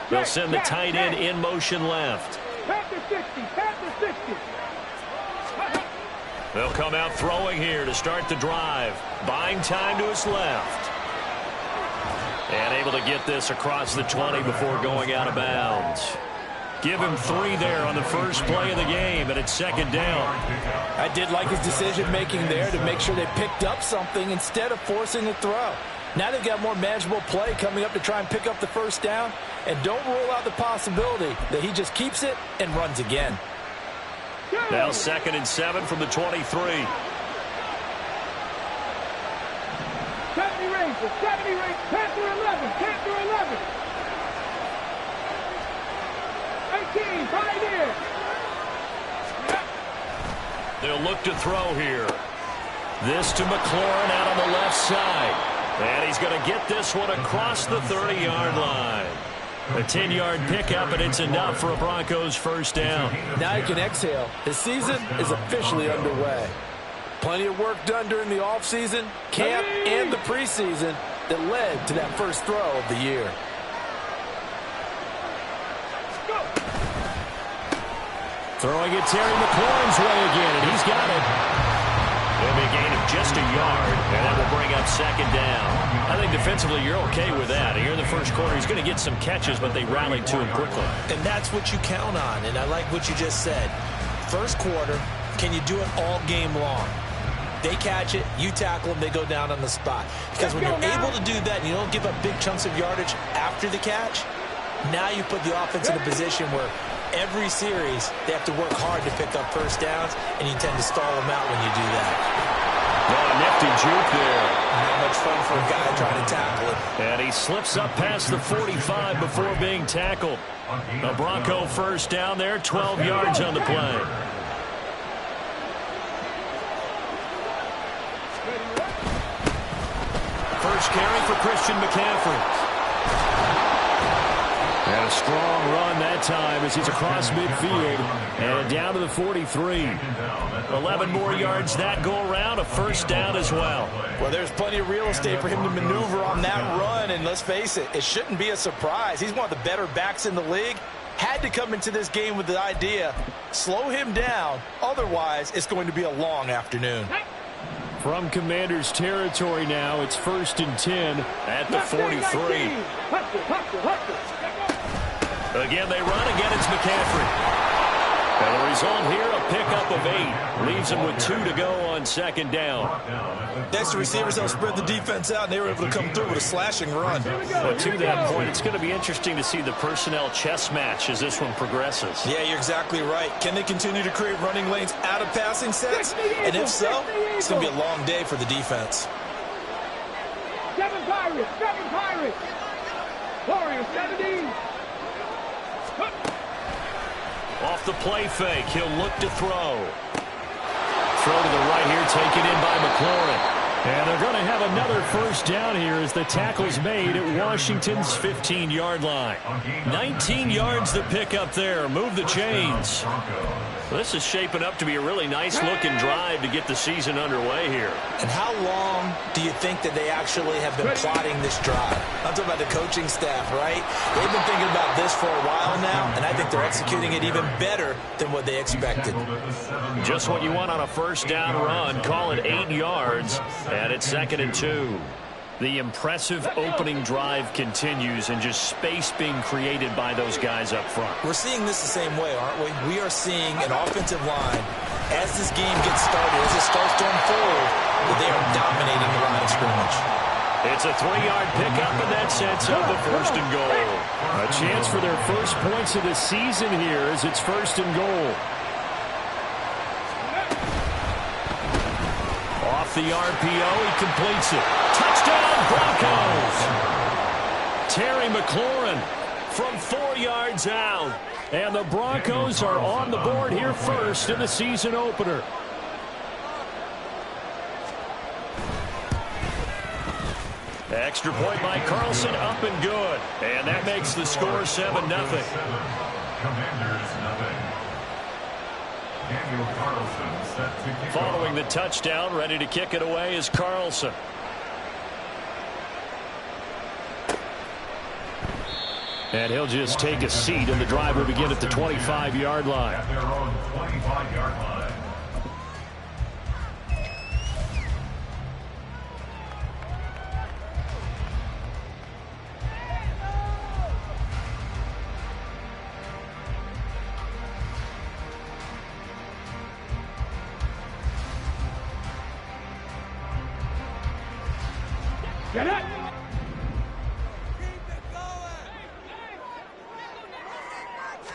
They'll send the tight end in motion left. They'll come out throwing here to start the drive. Buying time to his left. And able to get this across the 20 before going out of bounds. Give him 3 there on the first play of the game, and it's second down. I did like his decision-making there to make sure they picked up something instead of forcing the throw. Now they've got more manageable play coming up to try and pick up the first down, and don't rule out the possibility that he just keeps it and runs again. Now 2nd and 7 from the 23. 70 range, 10-11, 10-11. 18, right in. They'll look to throw here. This to McLaurin out on the left side. And he's going to get this one across the 30-yard line. A 10-yard pickup, and it's enough for a Broncos first down. Now he can exhale. His season is officially underway. Plenty of work done during the offseason, camp, and the preseason that led to that first throw of the year. Throwing it Terry McLaurin's way again, and he's got it. It'll be a gain of just a yard, and that will bring up second down. I think defensively you're okay with that. Here in the first quarter, he's going to get some catches, but they rallied to him quickly. And that's what you count on, and I like what you just said. First quarter, can you do it all game long? They catch it, you tackle them, they go down on the spot. Because when you're able to do that and you don't give up big chunks of yardage after the catch, now you put the offense in a position where every series they have to work hard to pick up first downs, and you tend to stall them out when you do that. Oh, a nifty juke there. Not much fun for a guy trying to tackle it. And he slips up past the 45 before being tackled. A Bronco first down there, 12 yards on the play. First carry for Christian McCaffrey. And a strong run that time as he's across midfield and down to the 43. 11 more yards that go around, a first down as well. Well, there's plenty of real estate for him to maneuver on that run, and let's face it, it shouldn't be a surprise. He's one of the better backs in the league. Had to come into this game with the idea, slow him down, otherwise it's going to be a long afternoon. From Commanders territory now, it's 1st and 10 at the 43. Again, they run. Again, it's McCaffrey. And the result here, a pickup of 8. Leaves him with 2 to go on second down. Next, the receivers don't spread the defense out, and they were able to come through with a slashing run. But to that point, it's going to be interesting to see the personnel chess match as this one progresses. Yeah, you're exactly right. Can they continue to create running lanes out of passing sets? And if so, it's going to be a long day for the defense. 7 Pirates. Warriors, 17. Off the play fake, he'll look to throw. Throw to the right here, taken in by McLaurin. And they're going to have another first down here as the tackle's made at Washington's 15-yard line. 19 yards the pick up there. Move the chains. Well, this is shaping up to be a really nice-looking drive to get the season underway here. And how long do you think that they actually have been plotting this drive? I'm talking about the coaching staff, right? They've been thinking about this for a while now, and I think they're executing it even better than what they expected. Just what you want on a first down run. Call it 8 yards, and it's 2nd and 2. The impressive opening drive continues, and just space being created by those guys up front. We're seeing this the same way, aren't we? We are seeing an offensive line, as this game gets started, as it starts to unfold, that they are dominating the line of scrimmage. It's a 3-yard pickup, and that sets up the 1st and goal. A chance for their first points of the season here as it's 1st and goal. Off the RPO, he completes it. Touchdown, Broncos! Terry McLaurin from 4 yards out. And the Broncos are on the board here first in the season opener. Extra point by Carlson, up and good. And that makes the score 7-0. Following the touchdown, ready to kick it away is Carlson. And he'll just take a seat, and the drive will begin at the 25-yard line. At their own 25-yard line. Get it!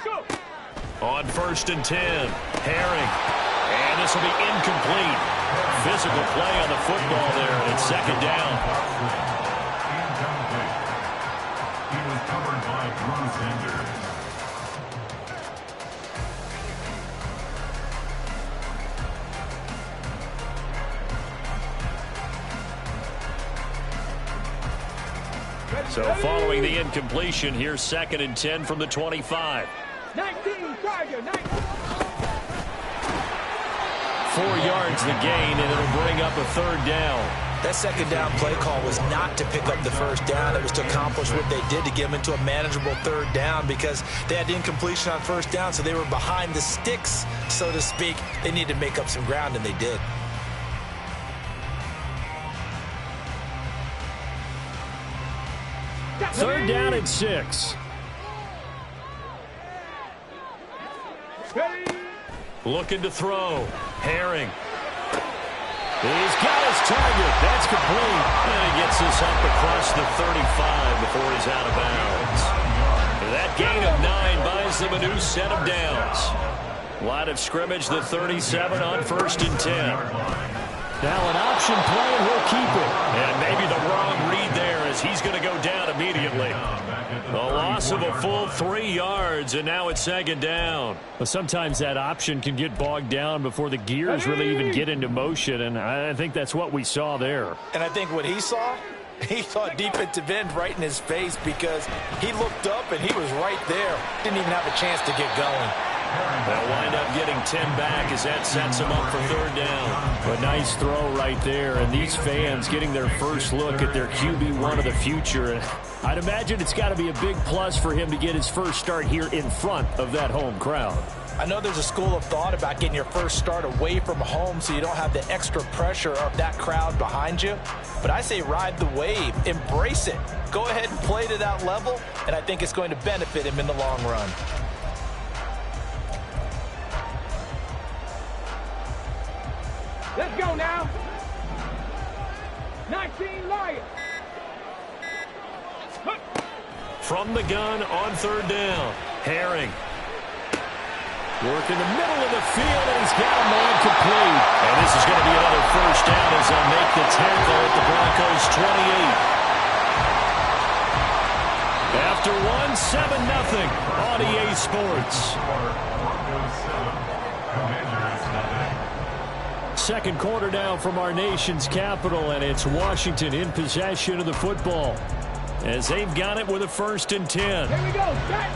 Go! On 1st and 10, Herring. And this will be incomplete. Physical play on the football there, and it's 2nd down. Incomplete. He was covered by Bruce Sanders. So following the incompletion, here's 2nd and 10 from the 25. 19, Charger, 19. 4 yards the gain, and it'll bring up a 3rd down. That 2nd down play call was not to pick up the 1st down. It was to accomplish what they did to get them into a manageable 3rd down because they had incompletion on 1st down, so they were behind the sticks, so to speak. They needed to make up some ground, and they did. Third down and 6. Ready? Looking to throw. Herring. He's got his target. That's complete. And he gets this up across the 35 before he's out of bounds. That gain of 9 buys them a new set of downs. Line of scrimmage, the 37 on 1st and 10. Now an option play, and he'll keep it. And maybe the wrong read there as he's going to go down immediately. A loss of a full 3 yards, and now it's 2nd down. Well, sometimes that option can get bogged down before the gears really even get into motion, and I think that's what we saw there. And I think what he saw defensive end right in his face because he looked up and he was right there. Didn't even have a chance to get going. They'll wind up getting 10 back as that sets them up for 3rd down. A nice throw right there, and these fans getting their first look at their QB1 of the future. And I'd imagine it's got to be a big plus for him to get his first start here in front of that home crowd. I know there's a school of thought about getting your first start away from home so you don't have the extra pressure of that crowd behind you. But I say ride the wave. Embrace it. Go ahead and play to that level, and I think it's going to benefit him in the long run. Let's go now. 19, Lions. From the gun on 3rd down, Herring. Work in the middle of the field, and he's got a man complete. And this is going to be another 1st down as they'll make the tackle at the Broncos 28. After one, 7-0 on EA Sports. Second quarter now from our nation's capital, and it's Washington in possession of the football as they've got it with a 1st and 10. Here we go. Set.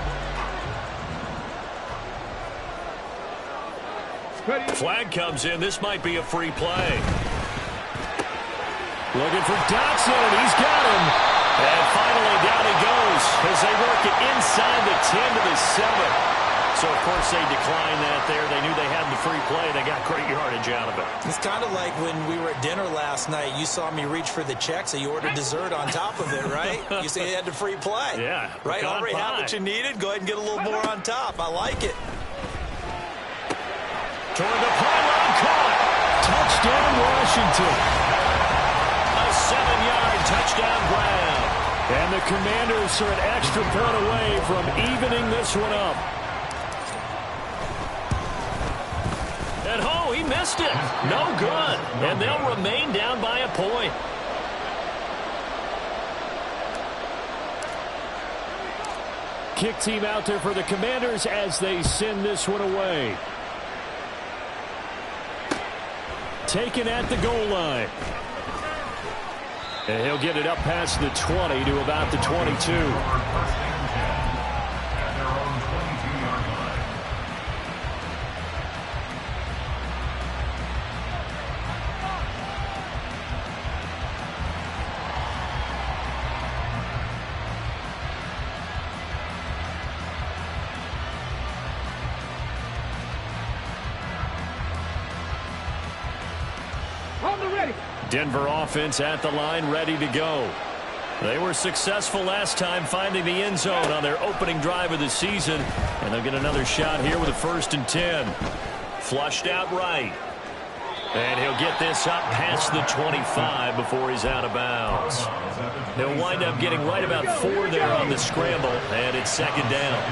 Ready. Flag comes in. This might be a free play. Looking for Dotson, and he's got him. And finally down he goes as they work it inside the 10 to the 7. So, of course, they declined that there. They knew they had the free play. They got great yardage out of it. It's kind of like when we were at dinner last night. You saw me reach for the check, so you ordered dessert on top of it, right? You said you had the free play. Yeah. Right? Already had what you needed. Go ahead and get a little more on top. I like it. Toward the pylon, caught. Touchdown, Washington. A 7-yard touchdown grab. And the Commanders are an extra point away from evening this one up. And oh, he missed it. No good. And they'll remain down by a point. Kick team out there for the Commanders as they send this one away. Taken at the goal line. And he'll get it up past the 20 to about the 22. ready. Denver offense at the line, ready to go. They were successful last time finding the end zone on their opening drive of the season, and they'll get another shot here with a 1st and 10. Flushed out right. And he'll get this up past the 25 before he's out of bounds. He'll wind up getting right about 4 there on the scramble, and it's 2nd down.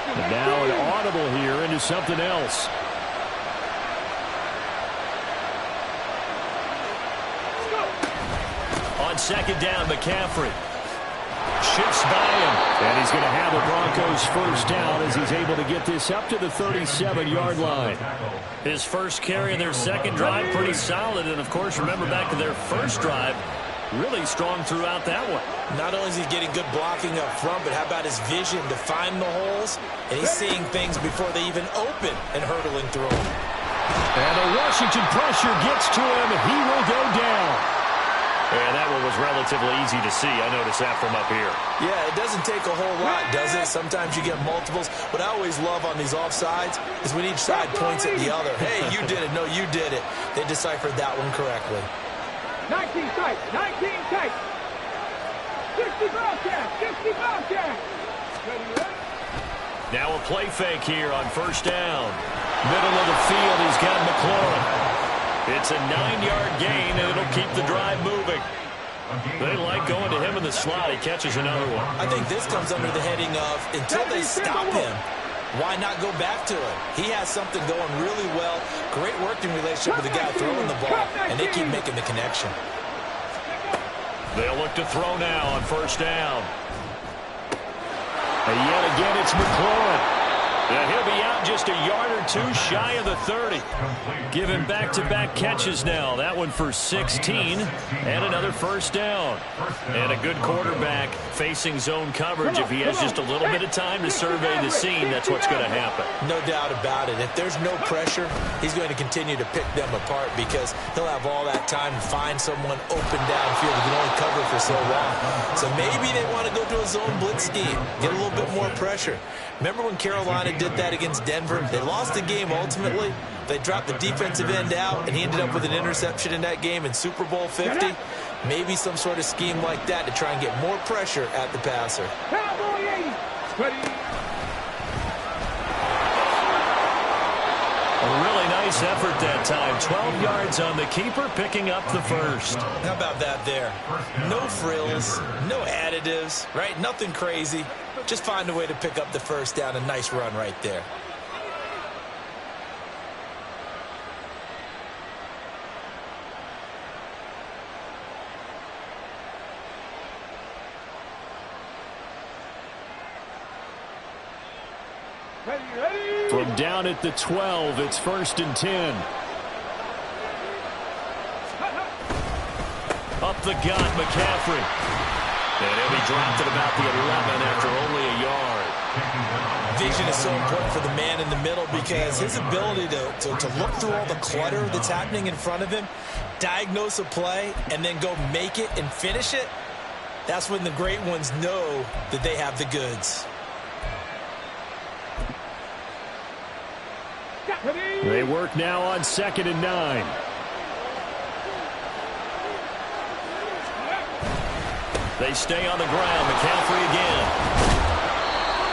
And now an audible here into something else. On 2nd down, McCaffrey shifts by him, and he's going to have the Broncos 1st down as he's able to get this up to the 37-yard line. His first carry in their 2nd drive, pretty solid, and of course, remember back to their 1st drive, really strong throughout that one. Not only is he getting good blocking up front, but how about his vision to find the holes, and he's seeing things before they even open and hurtling through them. And the Washington pressure gets to him, and he will go down. And that one was relatively easy to see. I noticed that from up here. Yeah, it doesn't take a whole lot, does it? Sometimes you get multiples. What I always love on these offsides is when each side points at the other. Hey, you did it. No, you did it. They deciphered that one correctly. 19 tight. 19 tight. 60 Bobcats. 60 Bobcats. Now a play fake here on 1st down. Middle of the field, he's got McLaurin. It's a 9-yard gain, and it'll keep the drive moving. They like going to him in the slot. He catches another one. I think this comes under the heading of, until they stop him, why not go back to it? He has something going really well. Great working relationship with the guy throwing the ball, and they keep making the connection. They'll look to throw now on 1st down. And yet again, it's McLaurin. Yeah, he'll be out just a yard or 2 shy of the 30. Given back-to-back catches now. That one for 16 and another 1st down. And a good quarterback facing zone coverage. If he has just a little bit of time to survey the scene, that's what's going to happen. No doubt about it. If there's no pressure, he's going to continue to pick them apart because he'll have all that time to find someone open downfield. He can only cover for so long. So maybe they want to go to a zone blitz scheme, get a little bit more pressure. Remember when Carolina did that against Denver? They lost the game ultimately. They dropped the defensive end out, and he ended up with an interception in that game in Super Bowl 50. Maybe some sort of scheme like that to try and get more pressure at the passer. A really nice effort that time. 12 yards on the keeper, picking up the 1st. How about that there? No frills, no additives, right? Nothing crazy. Just find a way to pick up the 1st down. A nice run right there. From down at the 12, it's 1st and 10. Up the gut, McCaffrey. And he'll be dropped at about the 11 after only a yard. Vision is so important for the man in the middle because his ability to look through all the clutter that's happening in front of him, diagnose a play, and then go make it and finish it, that's when the great ones know that they have the goods. They work now on 2nd and 9. They stay on the ground. McCaffrey again.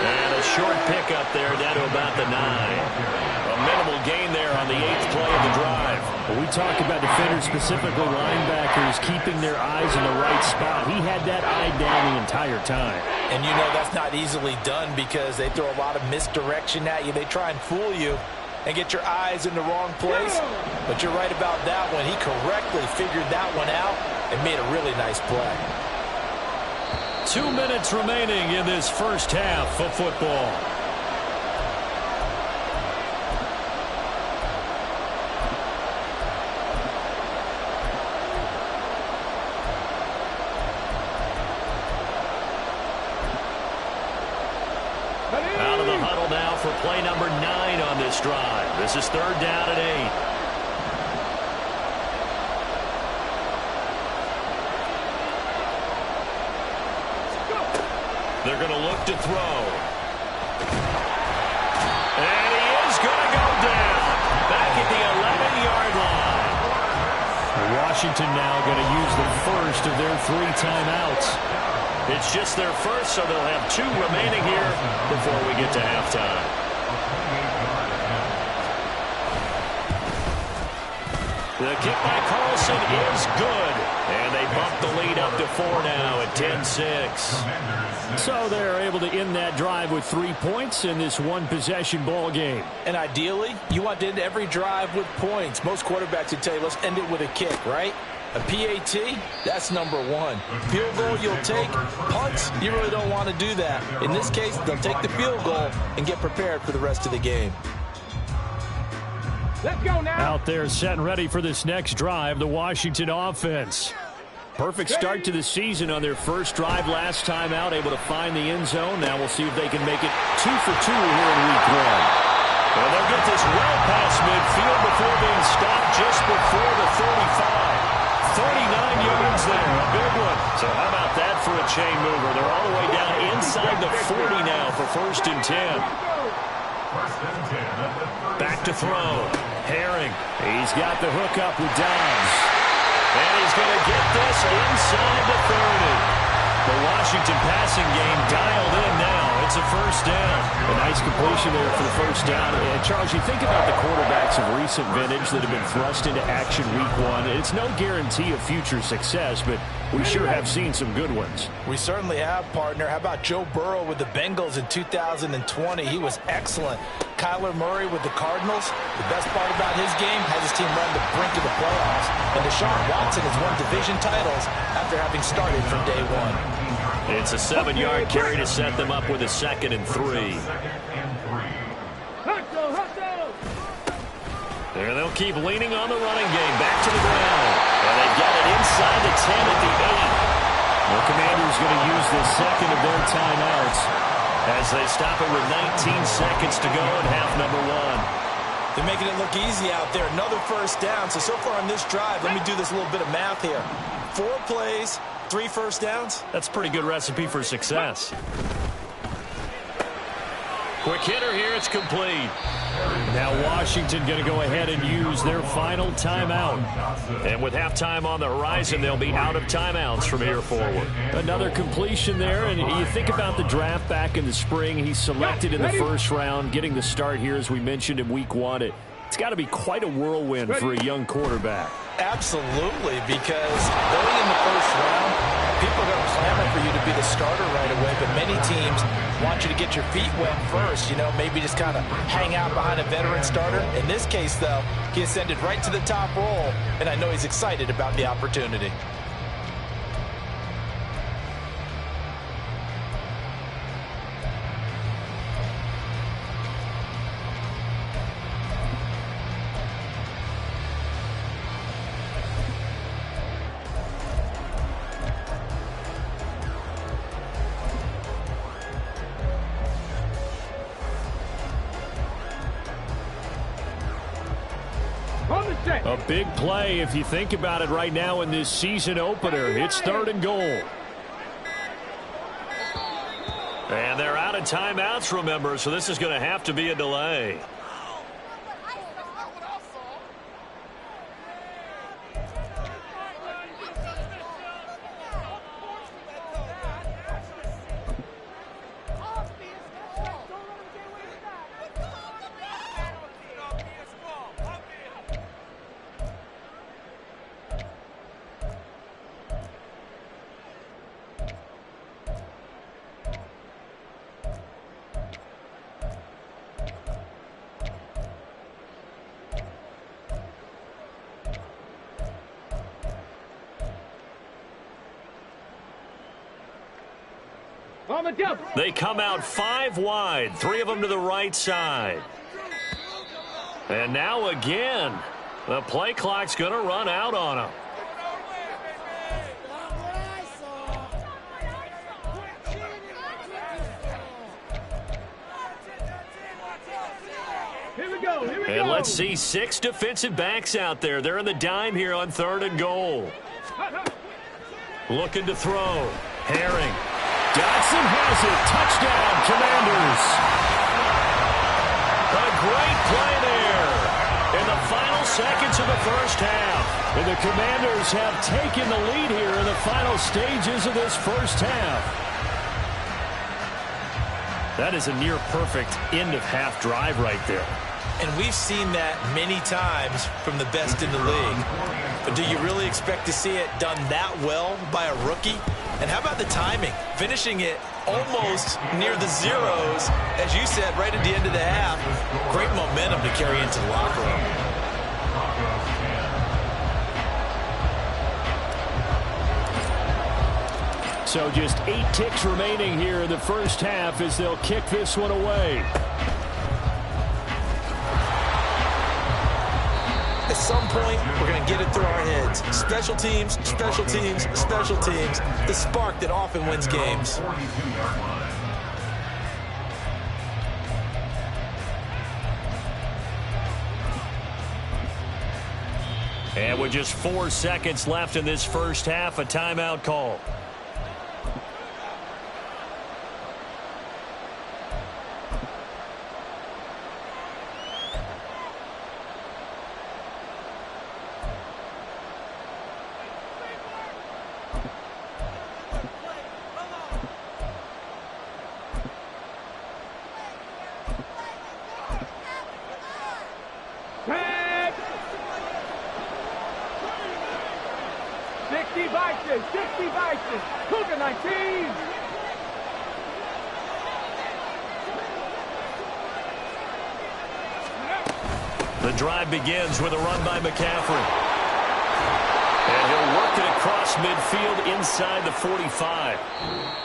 And a short pickup there down to about the 9. A minimal gain there on the 8th play of the drive. When we talk about defenders, specifically linebackers, keeping their eyes in the right spot, he had that eye down the entire time. And you know that's not easily done because they throw a lot of misdirection at you. They try and fool you and get your eyes in the wrong place. But you're right about that one. He correctly figured that one out and made a really nice play. 2 minutes remaining in this 1st half of football. Out of the huddle now for play number 9 on this drive. This is 3rd down and 8. They're going to look to throw. And he is going to go down. Washington now going to use the first of their 3 timeouts. It's just their first, so they'll have 2 remaining here before we get to halftime. The kick by Carlson is good. And they bump the lead up to 4 now at 10-6. So they're able to end that drive with 3 points in this one-possession ball game. And ideally, you want to end every drive with points. Most quarterbacks would tell you, let's end it with a kick, right? A PAT, that's number 1. Field goal you'll take. Punts, you really don't want to do that. In this case, they'll take the field goal and get prepared for the rest of the game. Let's go now. Out there set and ready for this next drive, the Washington offense. Perfect start to the season on their first drive last time out, able to find the end zone. Now we'll see if they can make it 2 for 2 here in week 1. And they'll get this well past midfield before being stopped just before the 35. 39 yards there, a big one. So how about that for a chain mover? They're all the way down inside the 40 now for 1st and 10. Back to throw. Herring. He's got the hook up with Dobbs. And he's going to get this inside the 30. The Washington passing game dialed in now. It's a 1st down. A nice completion there for the 1st down. And Charles, you think about the quarterbacks of recent vintage that have been thrust into action week 1. It's no guarantee of future success, but we sure have seen some good ones. We certainly have, partner. How about Joe Burrow with the Bengals in 2020? He was excellent. Kyler Murray with the Cardinals. The best part about his game has his team run the brink of the playoffs. And Deshaun Watson has won division titles after having started from day 1. It's a 7-yard carry to set them up with a 2nd and 3. There they'll keep leaning on the running game. Back to the ground. And they've got it inside the 10 at the 8. The Commanders going to use the 2nd of their timeouts as they stop it with 19 seconds to go in half number 1. They're making it look easy out there. Another 1st down. So far on this drive, let me do this little bit of math here. 4 plays, 3 1st downs. That's a pretty good recipe for success. Quick hitter here. It's complete. Now Washington going to go ahead and use their final timeout. And with halftime on the horizon, they'll be out of timeouts from here forward. Another completion there, and you think about the draft back in the spring. He's selected in the 1st round, getting the start here, as we mentioned, in week 1. It's got to be quite a whirlwind for a young quarterback. Absolutely, because going in the 1st round, people are going to clamor for you to be the starter right away, but many teams want you to get your feet wet first, maybe just kind of hang out behind a veteran starter. In this case, though, he ascended right to the top role, and I know he's excited about the opportunity. A big play if you think about it right now in this season opener. It's 3rd and goal. And they're out of timeouts, remember, so this is going to have to be a delay. They come out 5 wide, 3 of them to the right side. And now again, the play clock's going to run out on them. Here we go. And let's see 6 defensive backs out there. They're in the dime here on 3rd and goal. Looking to throw. Herring. Dotson has it. Touchdown, Commanders. A great play there. in the final seconds of the first half. And the Commanders have taken the lead here in the final stages of this first half. That is a near-perfect end-of-half drive right there. And we've seen that many times from the best in the league. But do you really expect to see it done that well by a rookie? And how about the timing? Finishing it almost near the zeros, as you said, right at the end of the half. Great momentum to carry into the locker room. So just 8 ticks remaining here in the first half as they'll kick this one away. At some point, we're going to get it through our heads. Special teams, special teams, special teams. The spark that often wins games. And with just 4 seconds left in this first half, a timeout call. Cougar 19. The drive begins with a run by McCaffrey. And he'll work it across midfield inside the 45.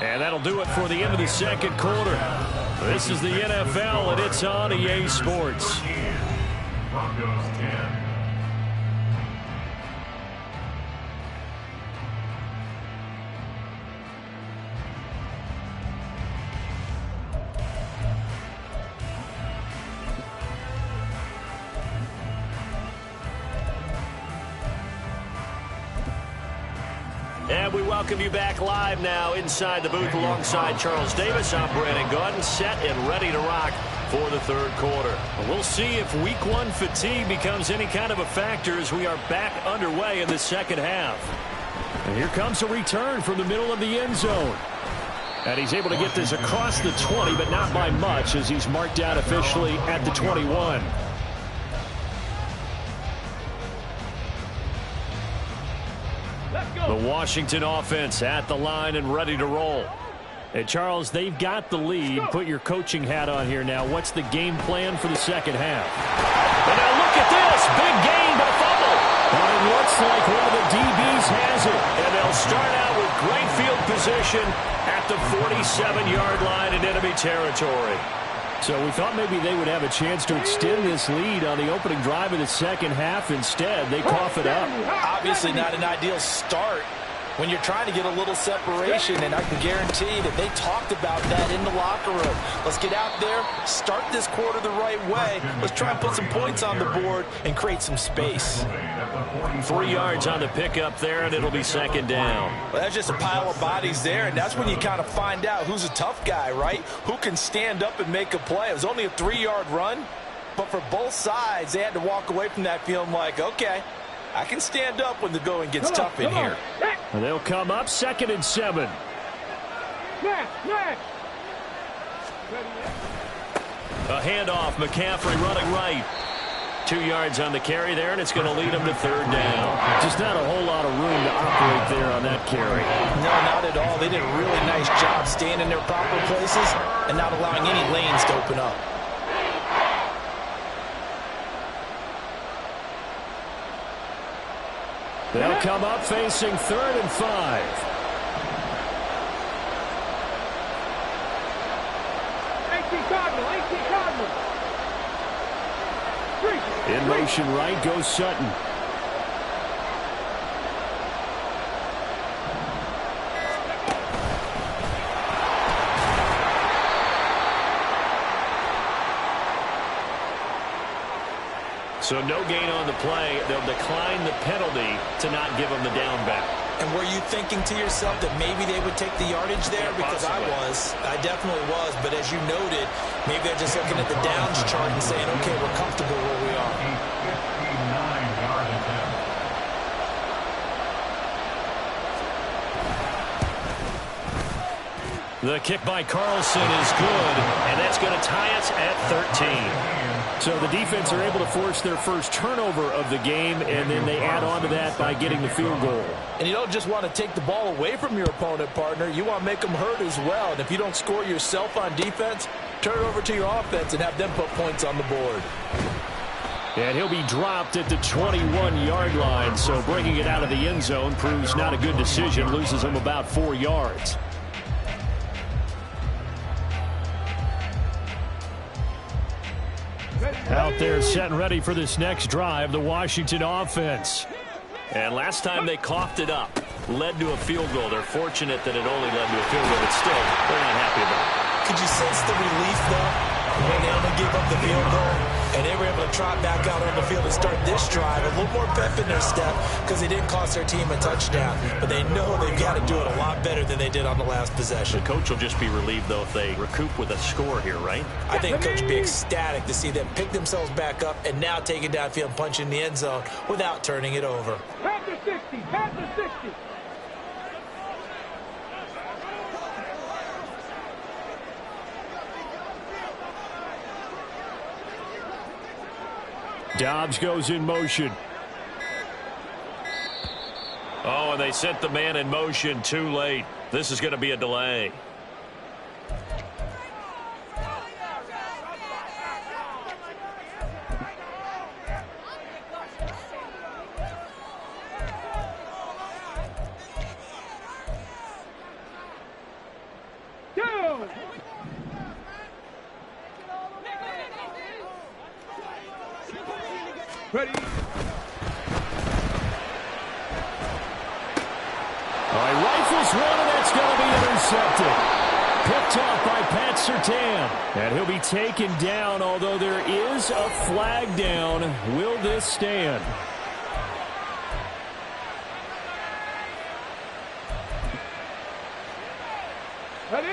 And that'll do it for the end of the second quarter. This is the NFL, and it's on EA Sports. Broncos 10. And we welcome you back live now inside the booth alongside Charles Davis. I'm Brandon Gaudin, set and ready to rock for the third quarter. We'll see if week 1 fatigue becomes any kind of a factor as we are back underway in the second half. And here comes a return from the middle of the end zone. And he's able to get this across the 20, but not by much as he's marked out officially at the 21. The Washington offense at the line and ready to roll. And Charles, they've got the lead. Put your coaching hat on here now. What's the game plan for the second half? And now look at this. Big gain, but a fumble. And it looks like one of the DBs has it. And they'll start out with great field position at the 47-yard line in enemy territory. So we thought maybe they would have a chance to extend this lead on the opening drive of the second half. Instead, they cough it up. Obviously not an ideal start when you're trying to get a little separation, and I can guarantee that they talked about that in the locker room. Let's get out there, start this quarter the right way. Let's try and put some points on the board and create some space. 3 yards on the pickup there, and it'll be second down. Well, that's just a pile of bodies there, and that's when you kind of find out who's a tough guy, right? Who can stand up and make a play. It was only a 3-yard run, but for both sides, they had to walk away from that feeling like, okay, I can stand up when the going gets tough in here. And they'll come up 2nd and 7. A handoff, McCaffrey running right. 2 yards on the carry there, and it's going to lead him to third down. Just not a whole lot of room to operate there on that carry. No, not at all. They did a really nice job staying in their proper places and not allowing any lanes to open up. They'll come up facing 3rd and 5. In motion right goes Sutton. So no gain on the play. They'll decline the penalty to not give them the down back. And were you thinking to yourself that maybe they would take the yardage there? Because I definitely was. But as you noted, maybe they're just looking at the downs chart and saying, okay, we're comfortable where we are. The kick by Carlson is good, and that's going to tie us at 13. So the defense are able to force their first turnover of the game, and then they add on to that by getting the field goal. And you don't just want to take the ball away from your opponent, partner. You want to make them hurt as well. And if you don't score yourself on defense, turn it over to your offense and have them put points on the board. And he'll be dropped at the 21-yard line, so bringing it out of the end zone proves not a good decision, loses him about 4 yards. Out there set and ready for this next drive, the Washington offense. And last time they coughed it up, led to a field goal. They're fortunate that it only led to a field goal, but still, they're not happy about it. Could you sense the relief, though, when they only gave up the field goal? And they were able to trot back out on the field and start this drive. A little more pep in their step because they didn't cost their team a touchdown. But they know they've got to do it a lot better than they did on the last possession. The coach will just be relieved, though, if they recoup with a score here, right? I think Coach will be ecstatic to see them pick themselves back up and now take it downfield and punch in the end zone without turning it over. Pass to 60, pass to 60. Dobbs goes in motion. Oh, and they sent the man in motion too late. This is going to be a delay. Ready. All right, rifles one, and that's going to be intercepted. Picked off by Pat Surtain. And he'll be taken down, although there is a flag down. Will this stand?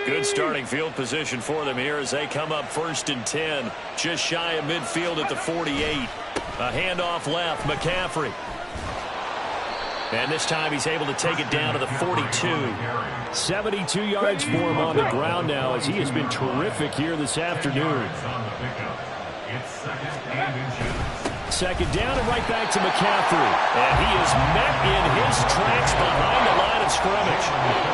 Good starting field position for them here as they come up 1st and 10. Just shy of midfield at the 48. A handoff left, McCaffrey. And this time he's able to take it down to the 42. 72 yards for him on the ground now as he has been terrific here this afternoon. Second down and right back to McCaffrey. And he is met in his tracks behind the line of scrimmage.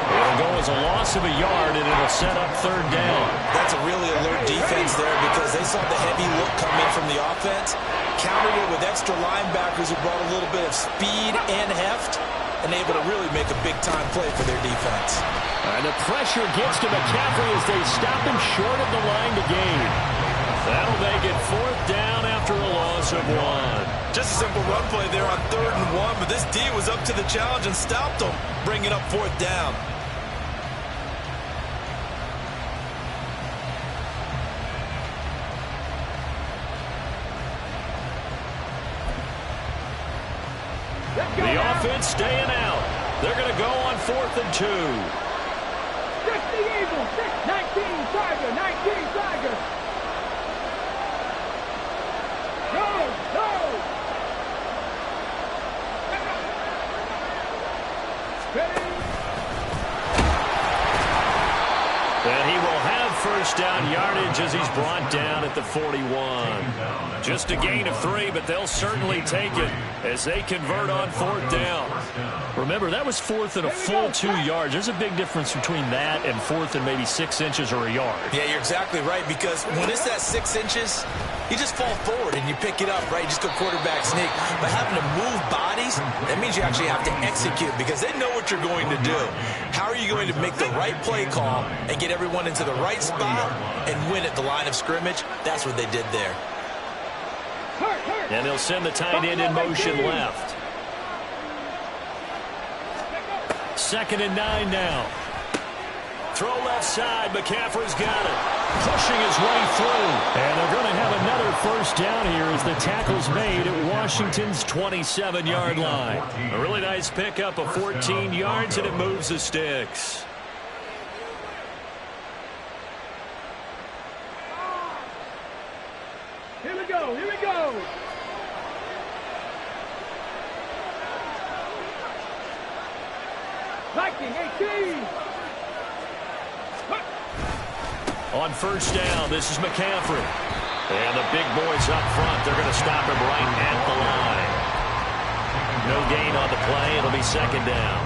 It'll go as a loss of a yard, and it'll set up 3rd down. That's a really alert defense there because they saw the heavy look coming from the offense, countered it with extra linebackers who brought a little bit of speed and heft, and able to really make a big-time play for their defense. And the pressure gets to McCaffrey as they stop him short of the line to gain. That'll make it 4th down after a loss of 1. Just a simple run play there on 3rd and 1, but this D was up to the challenge and stopped them, bringing up 4th down. The offense staying out. They're going to go on 4th and 2. 60 Eagles, 19 Tiger, 19 Tiger. Go, go. Ready. And he will have 1st down yardage as he's brought down at the 41. Just a gain of 3, but they'll certainly take it as they convert on 4th down. Remember, that was 4th and a full 2 yards. There's a big difference between that and 4th and maybe 6 inches or a yard. Yeah, you're exactly right, because when it's that 6 inches, you just fall forward and you pick it up, right? You just go quarterback sneak. But having to move bodies, that means you actually have to execute because they know what you're going to do. How are you going to make the right play call and get everyone into the right spot and win at the line of scrimmage? That's what they did there. And they'll send the tight end in motion left. 2nd and 9 now. Throw left side. McCaffrey's got it. Pushing his way through. And they're going to have another 1st down here as the tackle's made at Washington's 27-yard line. A really nice pickup of 14 yards, and it moves the sticks. Here we go, here we go. Viking 18. On first down, this is McCaffrey. And the big boys up front, they're going to stop him right at the line. No gain on the play. It'll be second down.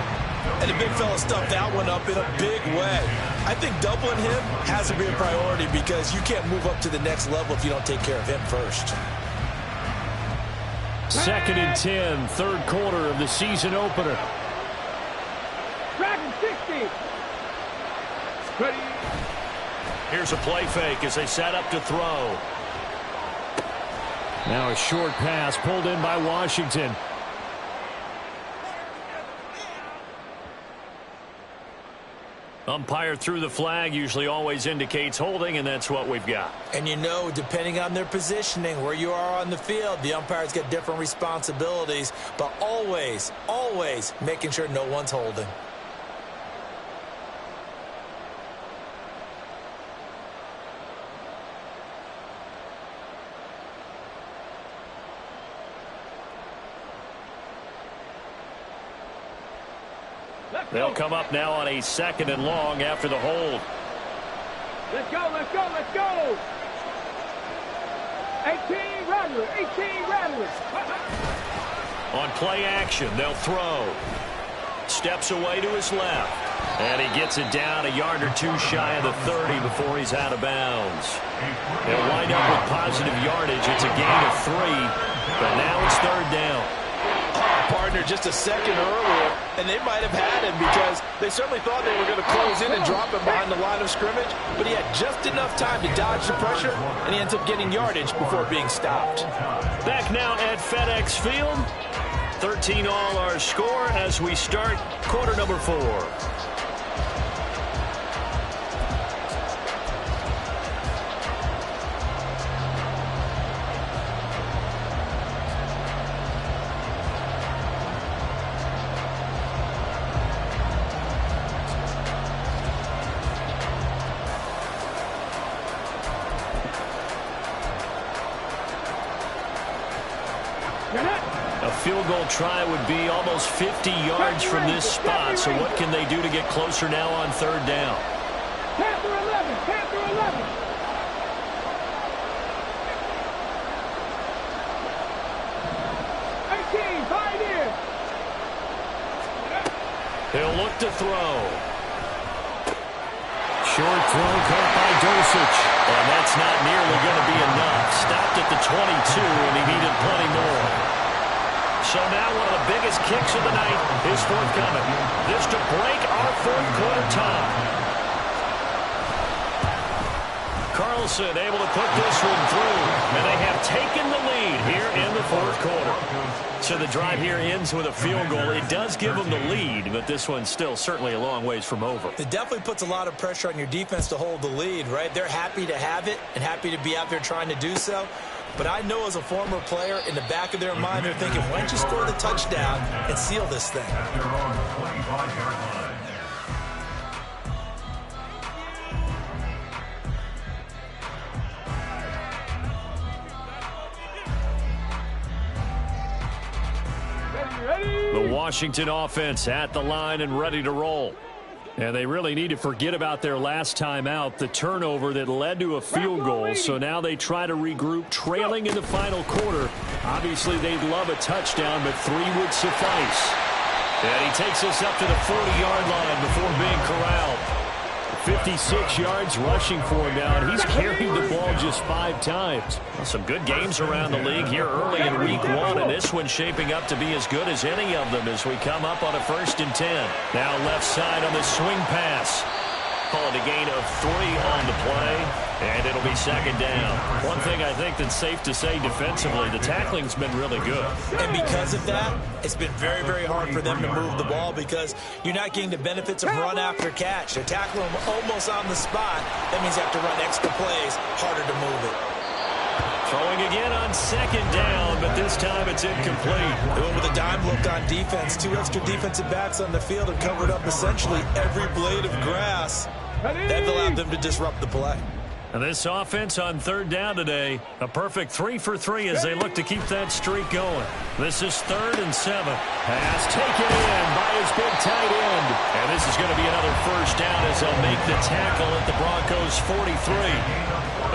And the big fella stuffed that one up in a big way. I think doubling him has to be a priority because you can't move up to the next level if you don't take care of him first. Second and 10, third quarter of the season opener. Dragon 60. Ready. Here's a play fake as they set up to throw. Now a short pass pulled in by Washington. Umpire threw the flag, usually always indicates holding, and that's what we've got. And you know, depending on their positioning, where you are on the field, the umpires get different responsibilities, but always, always making sure no one's holding. They'll come up now on a second and long after the hold. Let's go, let's go, let's go. 18 rattlers, 18 rattlers. On play action, they'll throw. Steps away to his left. And he gets it down a yard or two shy of the 30 before he's out of bounds. They'll wind up with positive yardage. It's a gain of 3, but now it's third down. Partner just a second earlier, and they might have had him because they certainly thought they were going to close in and drop him behind the line of scrimmage, but he had just enough time to dodge the pressure, and he ends up getting yardage before being stopped. Back now at FedEx Field. 13 all our score as we start quarter number 4. A field goal try would be almost 50 yards from this spot. So what can they do to get closer now on third down? Panther 11, Panther 11. He'll look to throw. Short throw caught by Dosich. And that's not nearly going to be enough. Stopped at the 22, and he needed plenty more. So now one of the biggest kicks of the night is forthcoming. This to break our fourth quarter tie. Carlson able to put this one through, and they have taken the lead here in the fourth quarter. So the drive here ends with a field goal. It does give them the lead, but this one's still certainly a long ways from over. It definitely puts a lot of pressure on your defense to hold the lead, right? They're happy to have it and happy to be out there trying to do so. But I know as a former player, in the back of their mind, they're thinking, why don't you score the touchdown and seal this thing? At their own 25-yard line. The Washington offense at the line and ready to roll. And they really need to forget about their last time out, the turnover that led to a field goal. So now they try to regroup, trailing in the final quarter. Obviously, they'd love a touchdown, but 3 would suffice. And he takes us up to the 40-yard line before being corralled. 56 yards rushing for him now, and he's carried the ball just 5 times. Some good games around the league here early in week 1, and this one's shaping up to be as good as any of them as we come up on a 1st and 10. Now left side on the swing pass. Call it a gain of 3 on the play, and it'll be 2nd down. One thing I think that's safe to say defensively, the tackling's been really good. And because of that, it's been very, very hard for them to move the ball because you're not getting the benefits of run after catch. They're tackling them almost on the spot. That means you have to run extra plays, harder to move it. Throwing again on 2nd down, but this time it's incomplete. They went with a dime look on defense. 2 extra defensive backs on the field and covered up essentially every blade of grass. That allowed them to disrupt the play. And this offense on third down today, a perfect 3 for 3 as they look to keep that streak going. This is 3rd and 7. Pass taken in by his big tight end. And this is going to be another first down as they'll make the tackle at the Broncos 43.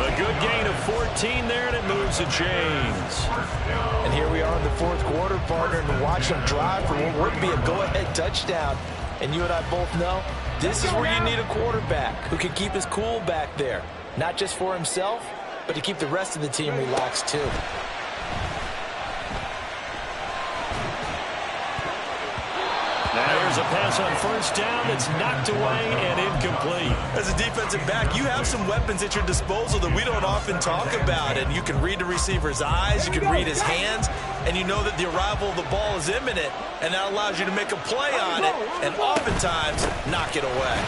A good gain of 14 there, and it moves the chains. And here we are in the fourth quarter, partner, and watch them drive for what would be a go-ahead touchdown. And you and I both know this is where you need a quarterback who can keep his cool back there. Not just for himself, but to keep the rest of the team relaxed too. Now here's a pass on first down that's knocked away and incomplete. As a defensive back, you have some weapons at your disposal that we don't often talk about. And you can read the receiver's eyes, you can read his hands, and you know that the arrival of the ball is imminent, and that allows you to make a play on it and oftentimes knock it away.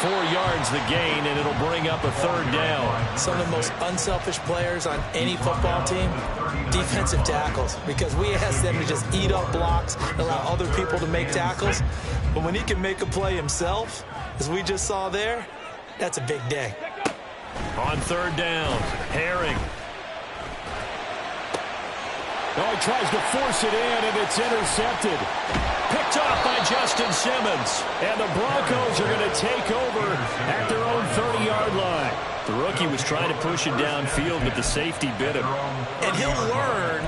4 yards the gain, and it'll bring up a third down. Some of the most unselfish players on any football team, defensive tackles, because we ask them to just eat up blocks and allow other people to make tackles. But when he can make a play himself, as we just saw there, that's a big day. On third down, Herring. Oh, he tries to force it in, and it's intercepted. Picked off by Justin Simmons. And the Broncos are going to take over at their own 30-yard line. The rookie was trying to push it downfield, but the safety bit him. And he'll learn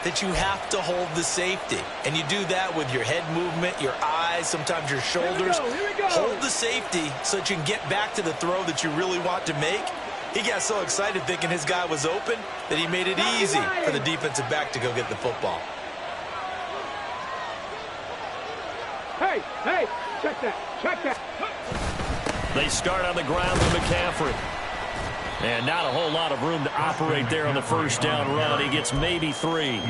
that you have to hold the safety. And you do that with your head movement, your eyes, sometimes your shoulders. Here we go. Hold the safety so that you can get back to the throw that you really want to make. He got so excited thinking his guy was open that he made it easy for the defensive back to go get the football. Hey, hey, check that, check that. They start on the ground with McCaffrey. And not a whole lot of room to operate there on the first down run. He gets maybe 3.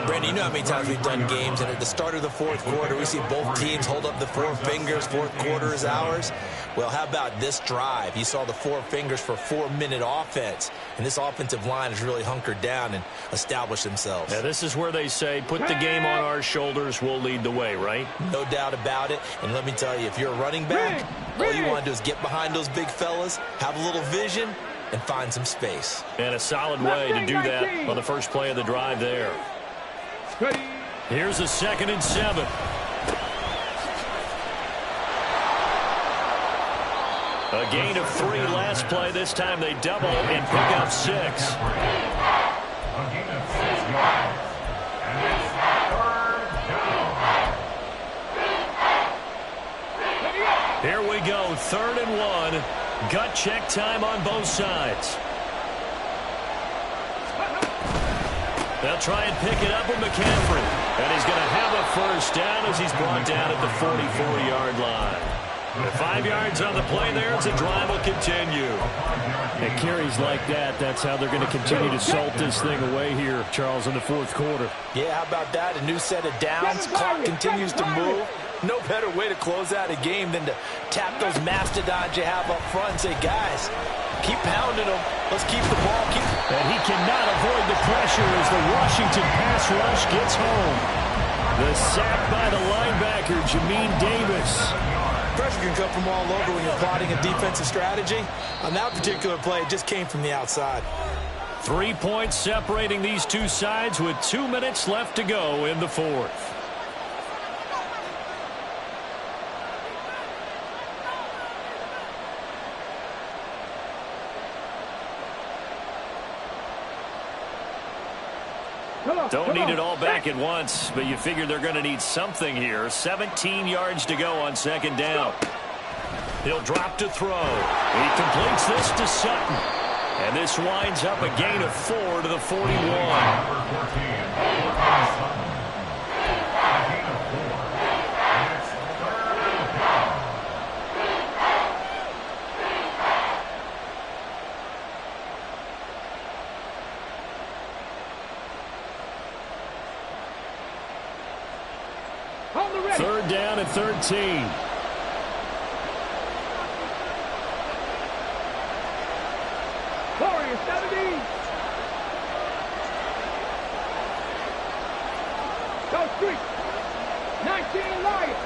Brandon, you know how many times we've done games, and at the start of the fourth quarter, we see both teams hold up the 4 fingers, fourth quarter is ours. Well, how about this drive? You saw the 4 fingers for 4-minute offense, and this offensive line has really hunkered down and established themselves. Now, this is where they say, put the game on our shoulders, we'll lead the way, right? No doubt about it, and let me tell you, if you're a running back, all you want to do is get behind those big fellas, have a little vision, and find some space. And a solid way to do that on the first play of the drive there. Here's a 2nd and 7. A gain of 3 last play. This time they double and pick up 6. A gain of 6 yards. And it's 3rd down. Here we go, 3rd and 1. Gut check time on both sides. They'll try and pick it up with McCaffrey. And he's going to have a first down as he's brought down at the 44-yard line. And 5 yards on the play there as the drive will continue. It carries like that. That's how they're going to continue to salt this thing away here, Charles, in the fourth quarter. Yeah, how about that? A new set of downs. Clock continues to move. No better way to close out a game than to tap those mastodons you have up front and say, guys, keep pounding them. Let's keep the ball. And he cannot avoid the pressure as the Washington pass rush gets home. The sack by the linebacker, Jamin Davis. Pressure can come from all over when you're plotting a defensive strategy. On that particular play, it just came from the outside. 3 points separating these two sides with 2 minutes left to go in the fourth. Don't need it all back at once, but you figure they're going to need something here. 17 yards to go on 2nd down. He'll drop to throw. He completes this to Sutton. And this winds up a gain of 4 to the 41. Third down and 13. Warriors 70. Go Street. 19 Lions.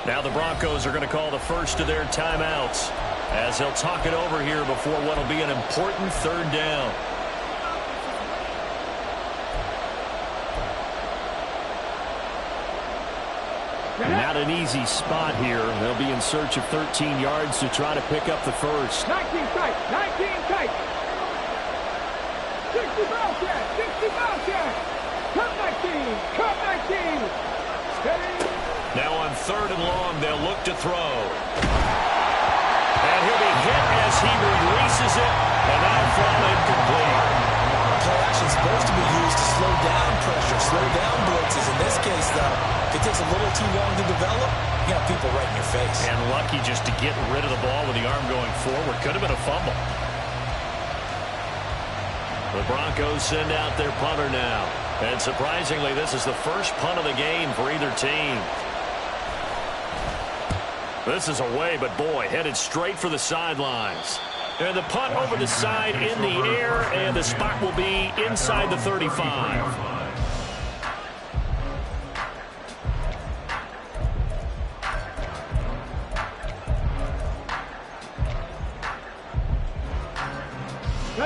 Now the Broncos are going to call the first of their timeouts as they'll talk it over here before what will be an important third down. Not an easy spot here. They'll be in search of 13 yards to try to pick up the first. 19 tight, 19 tight. 60 bounce check, 60 bounce check. Cut 19, cut 19. Steady. Now on third and long, they'll look to throw. And he'll be hit as he releases it, and that'll fall incomplete. Play action is supposed to be used to slow down pressure, slow down blitzes. In this case, though, if it takes a little too long to develop, you got people right in your face. And lucky just to get rid of the ball with the arm going forward. Could have been a fumble. The Broncos send out their punter now. And surprisingly, this is the first punt of the game for either team. This is away, but boy, headed straight for the sidelines. And the punt over the side in the air, and the spot will be inside the 35.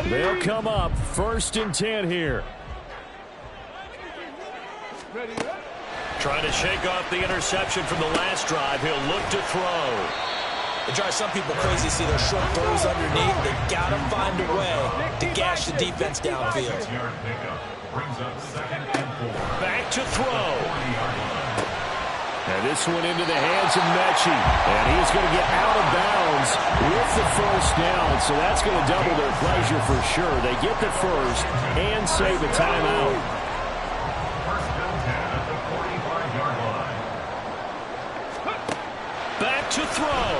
They'll come up 1st and 10 here. Trying to shake off the interception from the last drive. He'll look to throw. It drives some people crazy to see those short throws underneath. They got to find a way to gash the defense downfield. Back to throw. And this one into the hands of Mechie. And he's going to get out of bounds with the first down. So that's going to double their pleasure for sure. They get the first and save a timeout. Back to throw.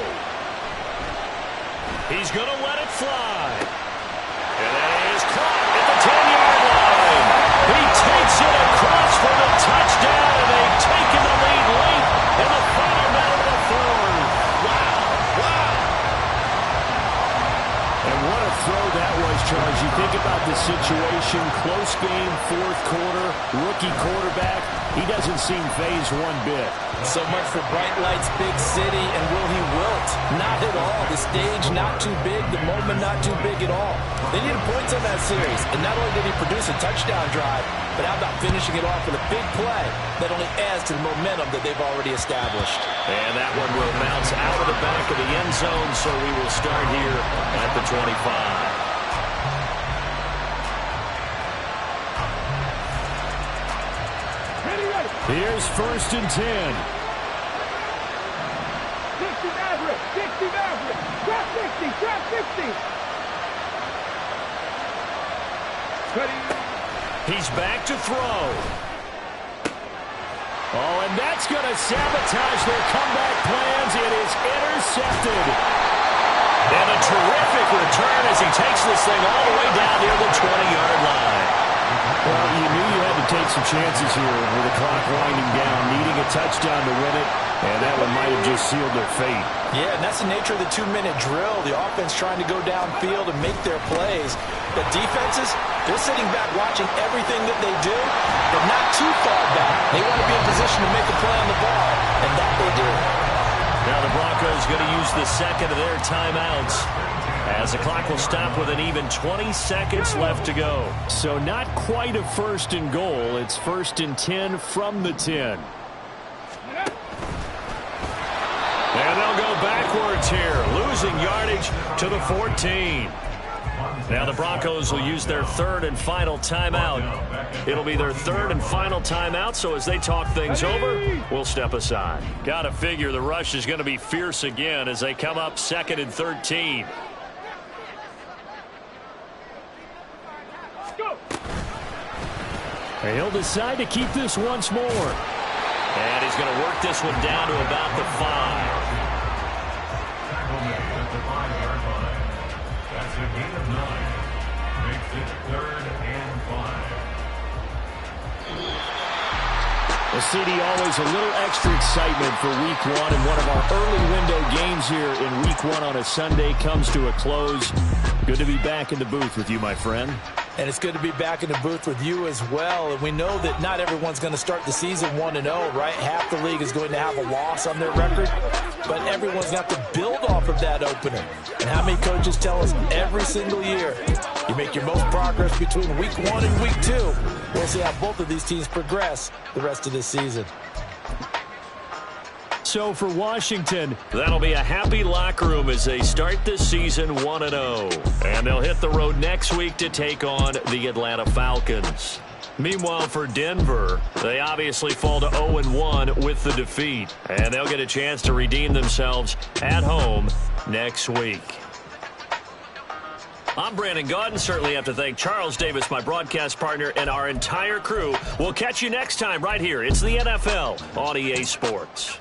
He's going to let it fly. And that is caught at the 10-yard line. He takes it across for the touchdown, and they've taken the lead late in the final minute of the fourth. Wow, wow. And what a throw that was, Charles. You think about the situation, close game, fourth quarter, rookie quarterback. He doesn't seem fazed one bit. So much for bright lights, big city, and will he wilt? Not at all. The stage not too big, the moment not too big at all. They needed points on that series, and not only did he produce a touchdown drive, but how about finishing it off with a big play that only adds to the momentum that they've already established. And that one will bounce out of the back of the end zone, so we will start here at the 25. Here's 1st and 10. 60 Maverick, 60 Maverick. Trap 60, trap 60. Ready. He's back to throw. Oh, and that's going to sabotage their comeback plans. It is intercepted. And a terrific return as he takes this thing all the way down near the 20-yard line. Well, you knew you had to take some chances here with the clock winding down, needing a touchdown to win it, and that one might have just sealed their fate. Yeah, and that's the nature of the 2-minute drill. The offense trying to go downfield and make their plays. The defenses, they're sitting back watching everything that they do, but not too far back. They want to be in position to make a play on the ball, and that they do. Now the Broncos going to use the second of their timeouts, as the clock will stop with an even 20 seconds left to go. So not quite a 1st and goal. It's 1st and 10 from the 10. And they'll go backwards here, losing yardage to the 14. Now the Broncos will use their 3rd and final timeout. It'll be their 3rd and final timeout, so as they talk things over, we'll step aside. Got to figure the rush is going to be fierce again as they come up 2nd and 13. And he'll decide to keep this once more. And he's going to work this one down to about the 5. That's a gain of 9. Makes it 3rd and 5. Well, CD, always a little extra excitement for Week 1, and one of our early window games here in Week 1 on a Sunday comes to a close. Good to be back in the booth with you, my friend. And it's good to be back in the booth with you as well. And we know that not everyone's going to start the season 1-0, right? Half the league is going to have a loss on their record. But everyone's got to build off of that opener. And how many coaches tell us every single year, you make your most progress between week 1 and week 2. We'll see how both of these teams progress the rest of this season. So for Washington, that'll be a happy locker room as they start this season 1-0. And they'll hit the road next week to take on the Atlanta Falcons. Meanwhile, for Denver, they obviously fall to 0-1 with the defeat. And they'll get a chance to redeem themselves at home next week. I'm Brandon Gaudin. Certainly have to thank Charles Davis, my broadcast partner, and our entire crew. We'll catch you next time right here. It's the NFL on EA Sports.